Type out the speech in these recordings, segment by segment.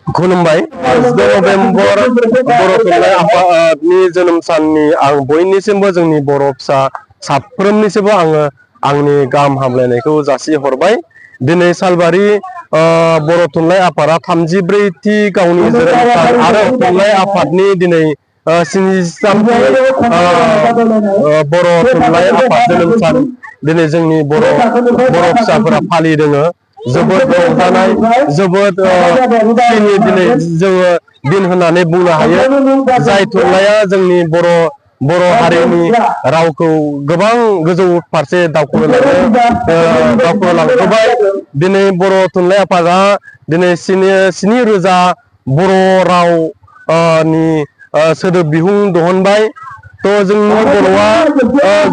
खुलुमबाय 10 नभेम्बर बर' थुनलाइ आफादनि जोनोम साननि आं बयनिसिमबो जोंनि बर' फिसा साफ्रोमनिसिमबो आङो आंनि गाहाम हामलायनायखौ जासिहरबाय। दिनै सालबारि बर' थुनलाइ आफादा 34थि गावनि जोनोम सान आरो थुनलाइ आफादनि दिनै 73थि बर' थुनलाइ आफाद जोनोम सान दिनै जोंनि बर' फिसाफोरा फालिदों। जोबोद रंजानाय जोबोद खुसिनि दिनै जोङो दिन होननानै बुंनो हायो। जाय थुनलाइया जोंनि बर' हारिनि रावखौ गोबां गोजौ फारसे दावखोलांहोबाय। दिनै बर' थुनलाइ आफादा दिनै 7,000 बर' रावनि सोदोब बिहुं दिहुनबाय। जोंनि बर'आ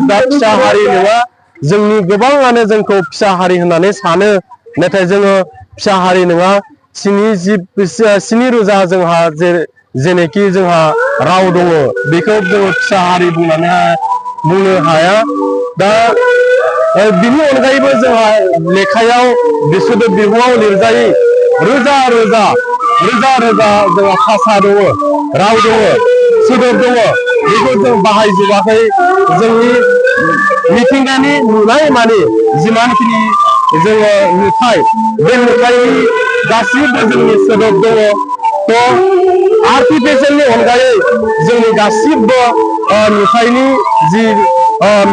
दा फिसा हारि नङा, जोंनि गोबाङानो जोंखौ फिसा हारि होननानै सानो, नाथाय जोङो फिसा हारि नङा। 7,000 जोंहा जेनेखि जोंहा राव दङ, बेखौ जोङो फिसा हारि बुंनो हाया। दा बिनि अनगायैबो जोंहा लेखायाव सोदोब बिहुंआव लिरजायै रोजा रोजा जोंहा भाषा दङ, राव दङ, सोदोब दङ, बेखौ जों बाहायजोबाखै। जोंनि मिथिंगानि नुनाय मानि जिमानखिनि जोङो नुथाय, बे नुथायनि गासिबो जोंनि सोदोब दङ। आर्टिफिशियेलनि अनगायै जोंनि गासिबो नुथायनि जि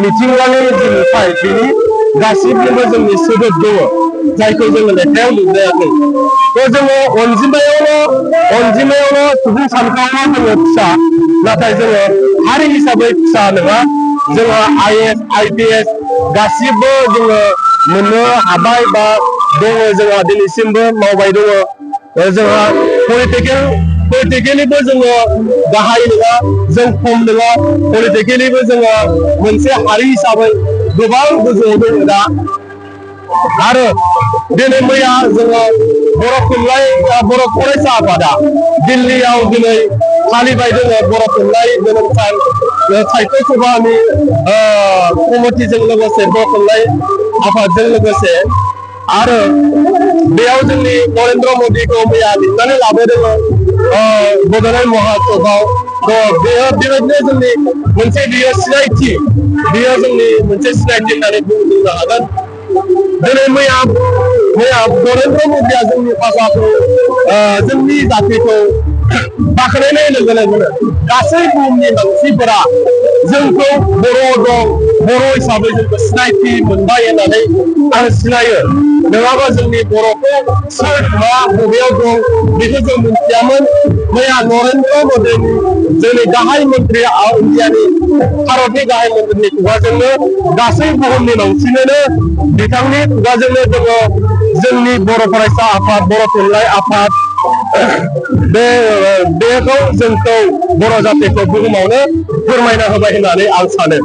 मिथिंगानि जि नुथाय, बेनि गासिबनिबो जोंनि सोदोब दङ, जायखौ जोङो लेखायाव लिरजायाखै। जोङो अनजिमायावल' सुबुं सानखोआवल' जोङो फिसा, नाथाय जोङो हारि हिसाबै फिसा नङा। जोङो IAS IPS गासिबो जोङो मोननो हाबाय बा दङ, जोंहा दिनैसिमबो मावबाय दङ। जोंहा पलिटिकेलिबो जोङो गाहाय नङा, जों खम नङा। पलिटिकेलिबो जोङो मोनसे हारि हिसाबै गोबां गोजौआव दङ दा। आरो दिनै मैया जोङो बर' फरायसा आफादा दिल्लीयाव दिनै फालिबाय दङ बर' थुनलाइ जोनोम सान साहित्य सभानि कमिटिजों लोगोसे बर' थुनलाइ आफादजों लोगोसे। आरो बेयाव जोंनि नरेन्द्र मदिखौ मैया लिंनानै लाबोदों बड'लेण्ड महासभायाव। बेबायदिनो जोंनि मोनसे बियो सिनायथि, बियो जोंनि मोनसे सिनायथि होननानै बुंनो हागोन। दिनै मैया नरेन्द्र मदिया जोंनि भाषाखौ, जोंनि जातिखौ बाख्नायनाय लोगो लोगोनो गासै बुहुमनि मानसिफोरा जोंखौ बर' दं, बर' हिसाबै जोंखौ सिनायथि मोनबाय होननानै आं सिनायो। नङाबा जोंनि बर'खौ सोर मा बबेयाव दं बेखौ जों मिथियामोन। मैया नरेन्द्र मदिनि जोंनि गाहाय मन्त्रि इण्डियानि भारतनि गाहाय मन्त्रिनि खुगाजोंनो गासै बुहुमनि मानसिनोनो बिथांनि खुगाजोंनो जोङो जोंनि बर' फरायसा आफाद, बर' थुनलाइ आफाद बेखौ जोंखौ बर' जातिखौ बुहुमावनो फोरमायना होबाय होननानै आं सानो।